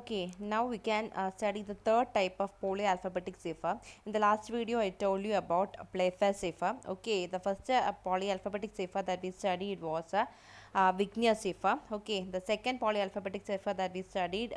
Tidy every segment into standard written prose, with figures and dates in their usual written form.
Okay, now we can study the third type of polyalphabetic cipher. In the last video, I told you about a Playfair cipher. Okay, the first polyalphabetic cipher that we studied was a Vigneer cipher. Okay, the second polyalphabetic cipher that we studied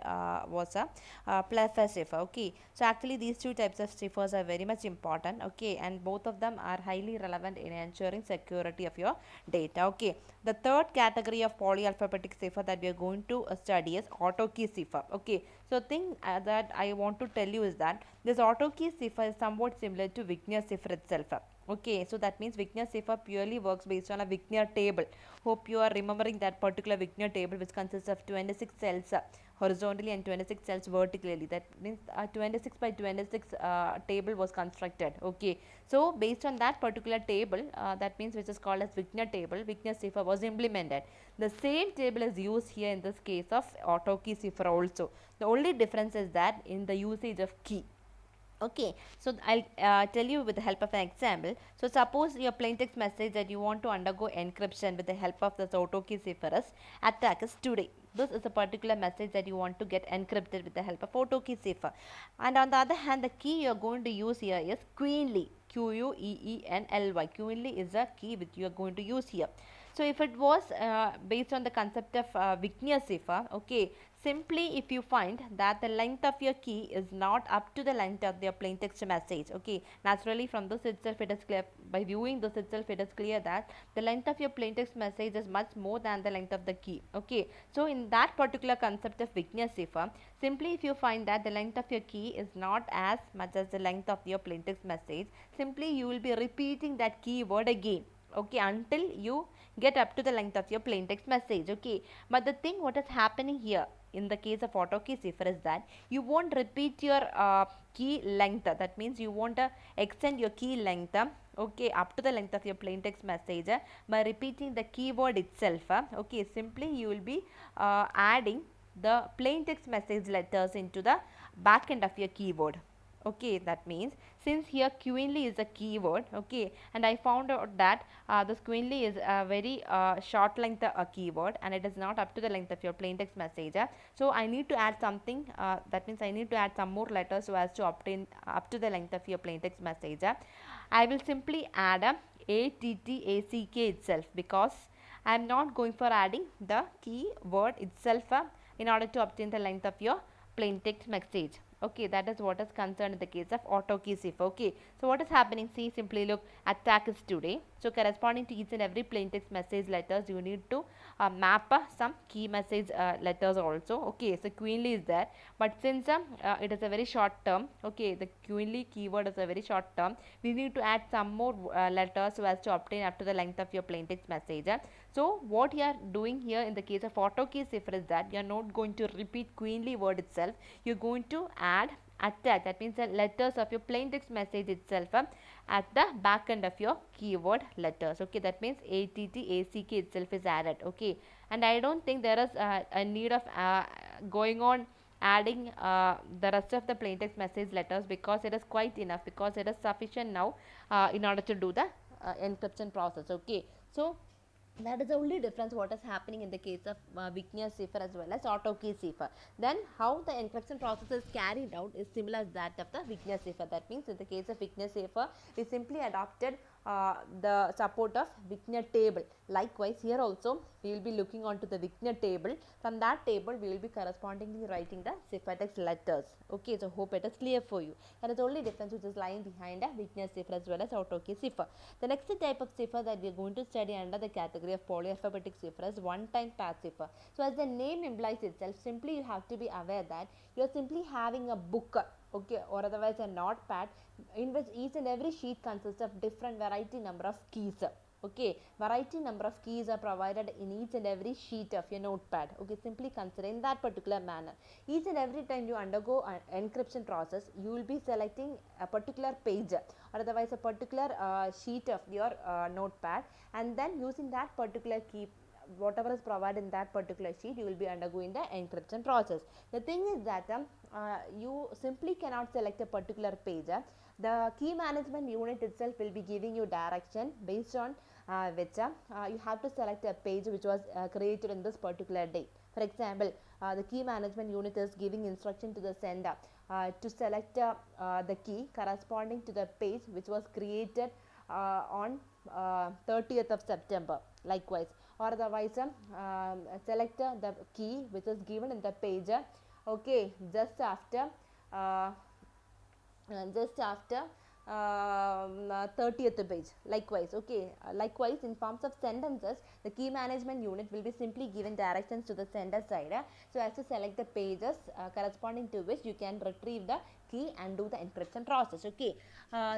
was a Playfair cipher. Okay, so actually these two types of ciphers are very much important. Okay, and both of them are highly relevant in ensuring security of your data. Okay, the third category of polyalphabetic cipher that we are going to study is auto key cipher. Okay, so thing that I want to tell you is that this auto key cipher is somewhat similar to Vigneer cipher itself. Okay, so that means Vigneer cipher purely works based on a Vigneer table. Hope you are remembering that particular Vigneer table, which consists of 26 cells horizontally and 26 cells vertically. That means 26 by 26 table was constructed. Okay, so based on that particular table, that means which is called as Vigneer table, Vigneer cipher was implemented. The same table is used here in this case of auto key cipher also. The only difference is that in the usage of key. Okay, so I'll tell you with the help of an example. So suppose your plaintext message that you want to undergo encryption with the help of this AutoKey cipher is attack is today. This is a particular message that you want to get encrypted with the help of AutoKey cipher. And on the other hand, the key you are going to use here is Queenly. Queenly. Queenly is a key which you are going to use here. So if it was based on the concept of Vigneer cipher, okay, simply if you find that the length of your key is not up to the length of your plaintext message, okay, naturally from this itself it is clear, by viewing this itself it is clear that the length of your plaintext message is much more than the length of the key. Okay, so in that particular concept of Vigneer cipher, simply if you find that the length of your key is not as much as the length of your plaintext message, simply you will be repeating that keyword again, okay, until you get up to the length of your plaintext message. Okay, but the thing what is happening here in the case of auto key cipher is that you won't repeat your key length. That means you won't extend your key length, okay, up to the length of your plaintext message by repeating the keyword itself. Okay, simply you will be adding the plaintext message letters into the back end of your keyword. Okay, that means since here queenly is a keyword, okay, and I found out that this queenly is a very short length keyword and it is not up to the length of your plaintext message. So I need to add something, that means I need to add some more letters so as to obtain up to the length of your plaintext message. I will simply add ATTACK itself, because I am not going for adding the keyword itself in order to obtain the length of your plaintext message. Okay, that is what is concerned in the case of auto key cipher. Okay, so what is happening? See, simply look, attack is today. So corresponding to each and every plaintext message letters, you need to map some key message letters also. Okay, so queenly is there, but since it is a very short term, okay, the queenly keyword is a very short term, we need to add some more letters so as to obtain up to the length of your plaintext message. So what you are doing here in the case of auto key cipher is that you are not going to repeat queenly word itself, you are going to add attack, that means the letters of your plaintext message itself at the back end of your keyword letters. Okay, that means ATTACK itself is added. Okay, and I don't think there is a need of going on adding the rest of the plaintext message letters, because it is quite enough, because it is sufficient now in order to do the encryption process. Okay, so that is the only difference what is happening in the case of Vigneer cipher as well as auto key cipher. Then how the encryption process is carried out is similar as that of the Vigneer cipher. That means in the case of Vigneer cipher, we simply adopted the support of Vigneer table. Likewise, here also we will be looking onto the Vigneer table. From that table, we will be correspondingly writing the ciphertext letters. Okay, so hope it is clear for you. That is the only difference which is lying behind a Vigneer cipher as well as auto key cipher. The next type of cipher that we are going to study under the category of polyalphabetic cipher is one-time pass cipher. So as the name implies itself, simply you have to be aware that you are simply having a book, okay, or otherwise a notepad, in which each and every sheet consists of different variety number of keys. Okay, variety number of keys are provided in each and every sheet of your notepad. Okay, simply consider in that particular manner. Each and every time you undergo an encryption process, you will be selecting a particular page or otherwise a particular sheet of your notepad, and then using that particular key, whatever is provided in that particular sheet, you will be undergoing the encryption process. The thing is that you simply cannot select a particular page. The key management unit itself will be giving you direction based on which you have to select a page which was created in this particular day. For example, the key management unit is giving instruction to the sender to select the key corresponding to the page which was created on 30th of September. Likewise, or otherwise, select the key which is given in the page, okay, uh, just after 30th page. Likewise, okay, likewise in forms of sentences, the key management unit will be simply given directions to the sender side, so as to select the pages corresponding to which you can retrieve the key and do the encryption process. Okay,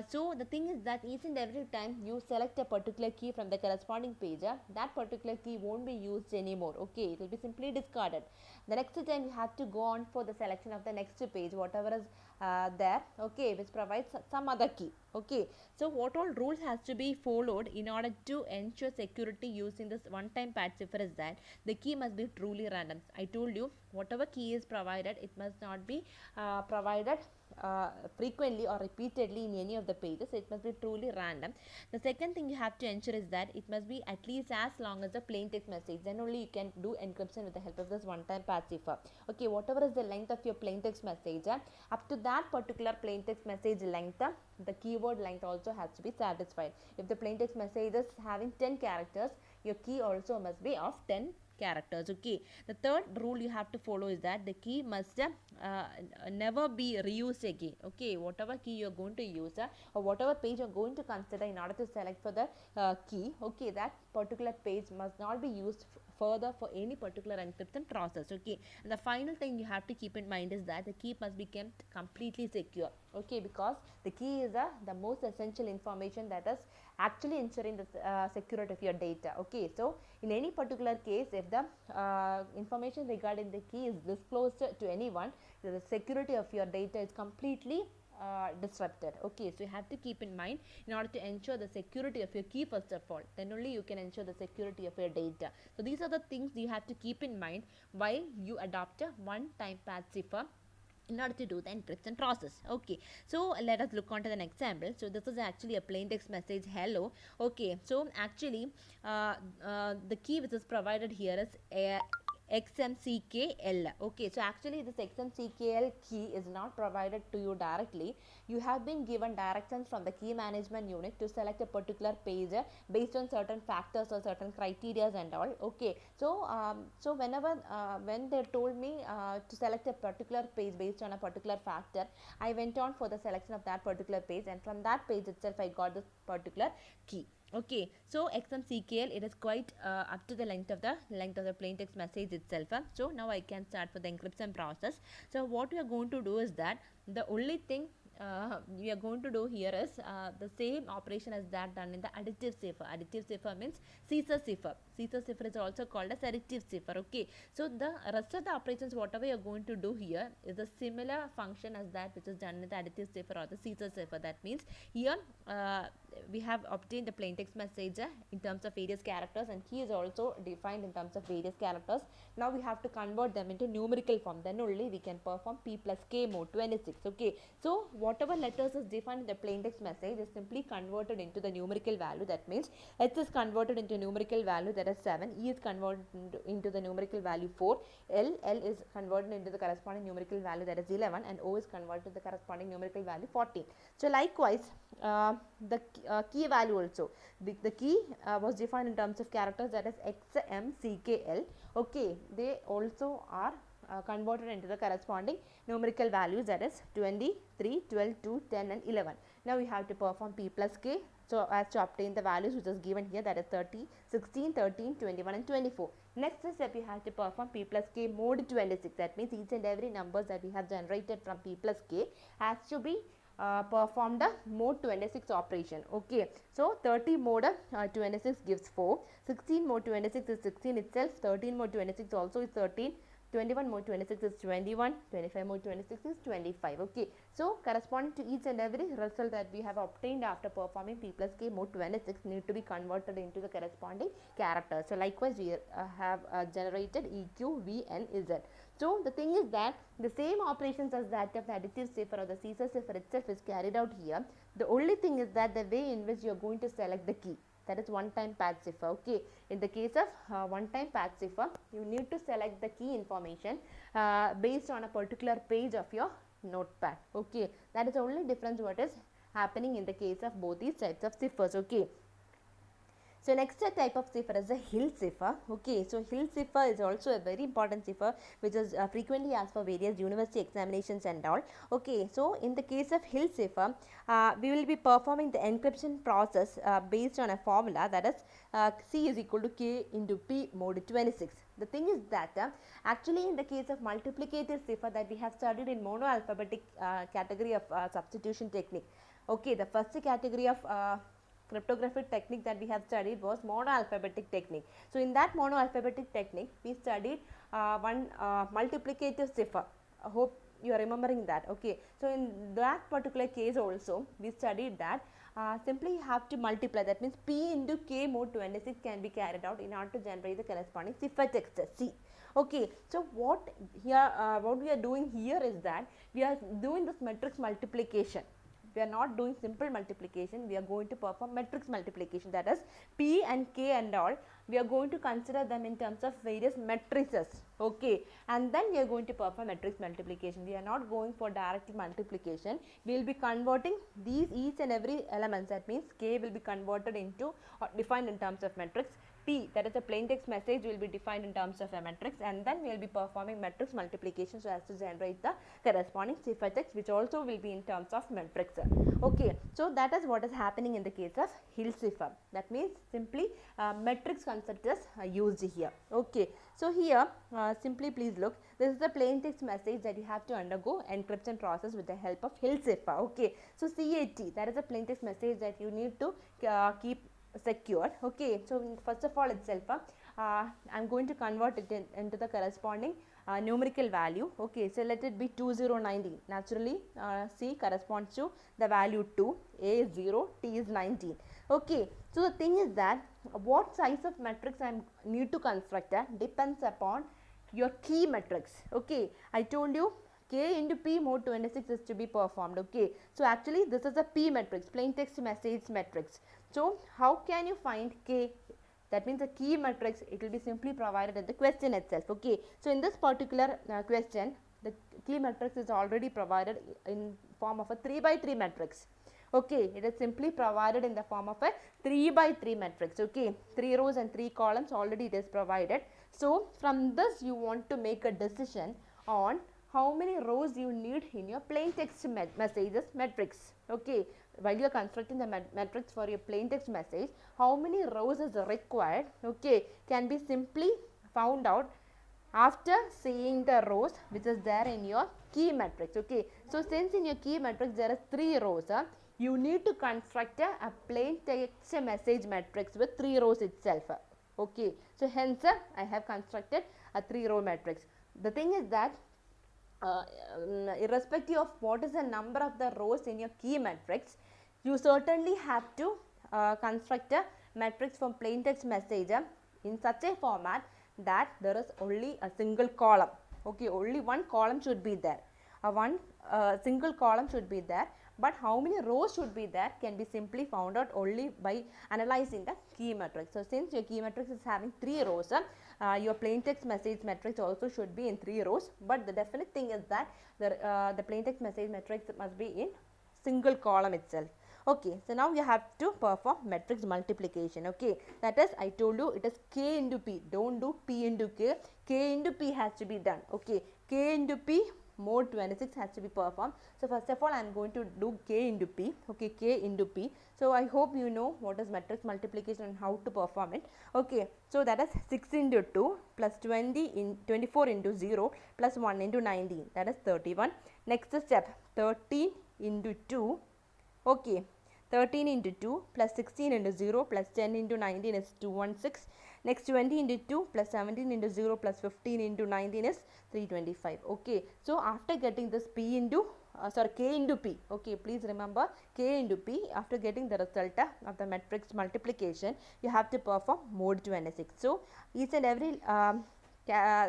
so the thing is that each and every time you select a particular key from the corresponding page, that particular key won't be used anymore. Okay, it will be simply discarded. The next time you have to go on for the selection of the next page, whatever is there, okay, which provides some other key. Okay, so what all rules has to be followed in order to ensure security using this one time pad cipher is that the key must be truly random. I told you, whatever key is provided, it must not be provided frequently or repeatedly in any of the pages. It must be truly random. The second thing you have to ensure is that it must be at least as long as the plain text message. Then only you can do encryption with the help of this one time pad cipher. Okay, whatever is the length of your plain text message, up to that particular plain text message length, the keyword length also has to be satisfied. If the plain text message is having 10 characters, your key also must be of 10 characters. Okay, the third rule you have to follow is that the key must never be reused again. Okay, whatever key you are going to use, or whatever page you are going to consider in order to select for the key, okay, that particular page must not be used further for any particular encryption process. Okay, and the final thing you have to keep in mind is that the key must be kept completely secure. Okay, because the key is the most essential information that is actually ensuring the security of your data. Okay, so in any particular case, if the information regarding the key is disclosed to anyone, the security of your data is completely disrupted. Okay, so you have to keep in mind, in order to ensure the security of your key first of all, then only you can ensure the security of your data. So these are the things you have to keep in mind while you adopt a one time pad cipher in order to do the encryption process. Okay, so let us look on to the next example. So this is actually a plain text message, hello. Okay, so actually the key which is provided here is XMCKL. Okay, so actually this XMCKL key is not provided to you directly. You have been given directions from the key management unit to select a particular page based on certain factors or certain criteria and all. Okay, so so whenever when they told me to select a particular page based on a particular factor, I went on for the selection of that particular page, and from that page itself I got this particular key. Okay, so XMCKL, it is quite up to the length of the plain text message itself. So now I can start for the encryption process. So what we are going to do is that the only thing we are going to do here is the same operation as that done in the additive cipher. Additive cipher means Caesar cipher. Caesar cipher is also called as additive cipher. Okay, so the rest of the operations whatever you are going to do here is a similar function as that which is done in the additive cipher or the Caesar cipher. That means here we have obtained the plain text message in terms of various characters, and key is also defined in terms of various characters. Now we have to convert them into numerical form, then only we can perform P plus K mode 26. Okay, so whatever letters is defined in the plain text message is simply converted into the numerical value. That means H is converted into numerical value, that is 7, E is converted into the numerical value 4, L is converted into the corresponding numerical value, that is 11, and O is converted to the corresponding numerical value 14. So likewise the key value also, the key was defined in terms of characters, that is XMCKL. Okay, they also are converted into the corresponding numerical values, that is 23, 12, 2, 10 and 11. Now we have to perform P plus K so as to obtain the values which is given here, that is 30, 16, 13, 21 and 24. Next step you have to perform P plus K mode 26. That means each and every numbers that we have generated from P plus K has to be perform the mode 26 operation. Okay, so 30 mode 26 gives 4, 16 mode 26 is 16 itself, 13 mode 26 also is 13, 21 mode 26 is 21, 25 mode 26 is 25. Okay, so corresponding to each and every result that we have obtained after performing P plus K mode 26 need to be converted into the corresponding characters. So likewise we have generated EQ, V and Z. So the thing is that the same operations as that of the additive cipher or the Caesar cipher itself is carried out here. The only thing is that the way in which you are going to select the key, that is one-time patch cipher. Okay, in the case of one-time patch cipher, you need to select the key information based on a particular page of your notepad. Okay, that is the only difference what is happening in the case of both these types of ciphers. Okay. So next type of cipher is a Hill cipher. Okay, so Hill cipher is also a very important cipher which is frequently asked for various university examinations and all. Okay, so in the case of Hill cipher, we will be performing the encryption process based on a formula, that is C is equal to K into P mod 26. The thing is that actually in the case of multiplicative cipher that we have studied in monoalphabetic category of substitution technique. Okay, the first category of cryptographic technique that we have studied was monoalphabetic technique. So in that monoalphabetic technique, we studied one multiplicative cipher. I hope you are remembering that. Okay, so in that particular case also, we studied that simply you have to multiply, that means P into K mod 26 can be carried out in order to generate the corresponding cipher text C. Okay, so what we are doing here is that we are doing this matrix multiplication. We are not doing simple multiplication, we are going to perform matrix multiplication, that is P and K and all, we are going to consider them in terms of various matrices. Okay, and then we are going to perform matrix multiplication. We are not going for direct multiplication, we will be converting these each and every elements, that means K will be converted into or defined in terms of matrix, P, that is a plain text message, will be defined in terms of a matrix, and then we will be performing matrix multiplication so as to generate the corresponding cipher text, which also will be in terms of matrix. Okay, so that is what is happening in the case of Hill cipher. That means simply matrix concept is used here. Okay, so here simply please look, this is the plain text message that you have to undergo encryption process with the help of Hill cipher. Okay, so CAT, that is a plain text message that you need to keep secure. Okay, so first of all itself I am going to convert it into the corresponding numerical value. Okay, so let it be 2019. Naturally C corresponds to the value 2, A is 0, T is 19. Okay, so the thing is that what size of matrix I need to construct depends upon your key matrix. Okay, I told you K into P mod 26 is to be performed. Okay, so actually this is a P matrix, plain text message matrix. So how can you find K? That means the key matrix, it will be simply provided in the question itself. Okay, so in this particular question, the key matrix is already provided in form of a 3 by 3 matrix. Okay, it is simply provided in the form of a 3 by 3 matrix. Okay, 3 rows and 3 columns already it is provided. So from this you want to make a decision on how many rows you need in your plain text messages matrix. Okay, while you are constructing the matrix for your plain text message, how many rows is required, okay, can be simply found out after seeing the rows which is there in your key matrix. Okay, so since in your key matrix there are 3 rows, you need to construct a plain text message matrix with 3 rows itself. Okay, so hence I have constructed a 3 row matrix. The thing is that irrespective of what is the number of the rows in your key matrix, you certainly have to construct a matrix from plain text message in such a format that there is only a single column. Okay, only one column should be there. One single column should be there, but how many rows should be there can be simply found out only by analyzing the key matrix. So since your key matrix is having 3 rows, your plain text message matrix also should be in 3 rows, but the definite thing is that the plain text message matrix must be in single column itself. Okay, so now you have to perform matrix multiplication. Okay, that is, I told you it is K into P, don't do P into K, K into P has to be done. Okay, K into P mod 26 has to be performed. So first of all I am going to do K into P. Okay, K into P. So I hope you know what is matrix multiplication and how to perform it. Okay, so that is 6 into 2 plus 24 into 0 plus 1 into 19, that is 31. Next step, 13 into 2. Okay, 13 into 2 plus 16 into 0 plus 10 into 19 is 216. Next 20 into 2 plus 17 into 0 plus 15 into 19 is 325. Okay, so after getting this P into K into P, okay, please remember K into P, after getting the result of the matrix multiplication, you have to perform mod 26. So each and every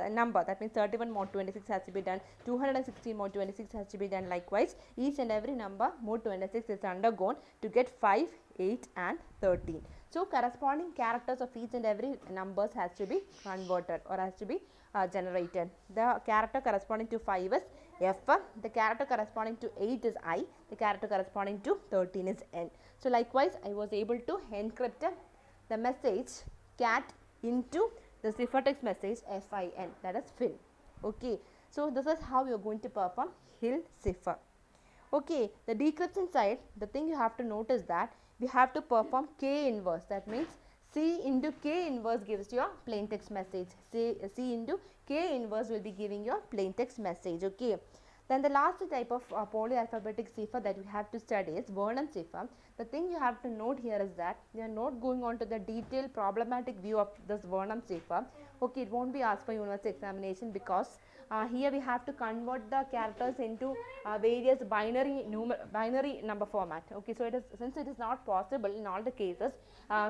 number, that means 31 mod 26 has to be done, 216 mod 26 has to be done. Likewise, each and every number mod 26 is undergone to get 5, 8 and 13. So corresponding characters of each and every numbers has to be converted or has to be generated. The character corresponding to 5 is F, the character corresponding to 8 is I, the character corresponding to 13 is N. So likewise I was able to encrypt the message cat into the ciphertext message FIN, that is Fin. Okay, so this is how you are going to perform Hill cipher. Okay, the decryption side, the thing you have to note is that we have to perform K inverse. That means C into K inverse gives your plain text message. C into K inverse will be giving your plain text message. Okay. Then the last type of polyalphabetic cipher that we have to study is Vernon cipher. The thing you have to note here is that we are not going on to the detailed problematic view of this Vernon cipher. Okay, it won't be asked for university examination because here we have to convert the characters into various binary number format. Okay, so since it is not possible in all the cases,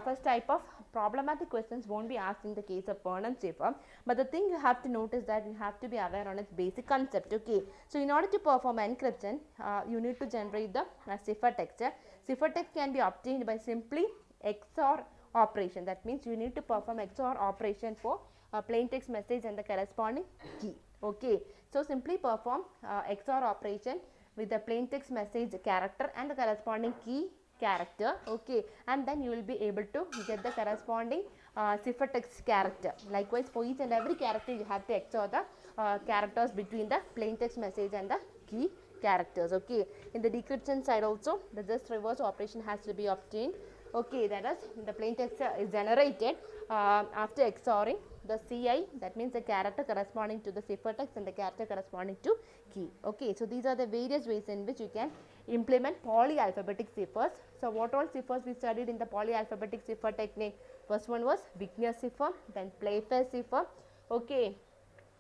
such type of problematic questions won't be asked in the case of Vernon cipher. But the thing you have to notice that you have to be aware on its basic concept. Okay, so in order to perform encryption, you need to generate the ciphertext. Ciphertext can be obtained by simply XOR operation. That means you need to perform XOR operation for plain text message and the corresponding key. Okay, so simply perform XOR operation with the plain text message character and the corresponding key character. Okay, and then you will be able to get the corresponding ciphertext character. Likewise, for each and every character you have to XOR the characters between the plain text message and the key characters. Okay, in the decryption side also the just reverse operation has to be obtained. Okay, that is the plain text is generated after XORing the CI, that means the character corresponding to the ciphertext and the character corresponding to key. Okay, so these are the various ways in which you can implement polyalphabetic ciphers. So what all ciphers we studied in the polyalphabetic cipher technique? First one was Wigner cipher, then Playfair cipher. Okay,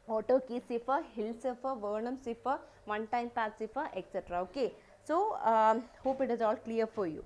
auto key cipher, Hill cipher, Vernon cipher, one time path cipher, etc. Okay, so hope it is all clear for you.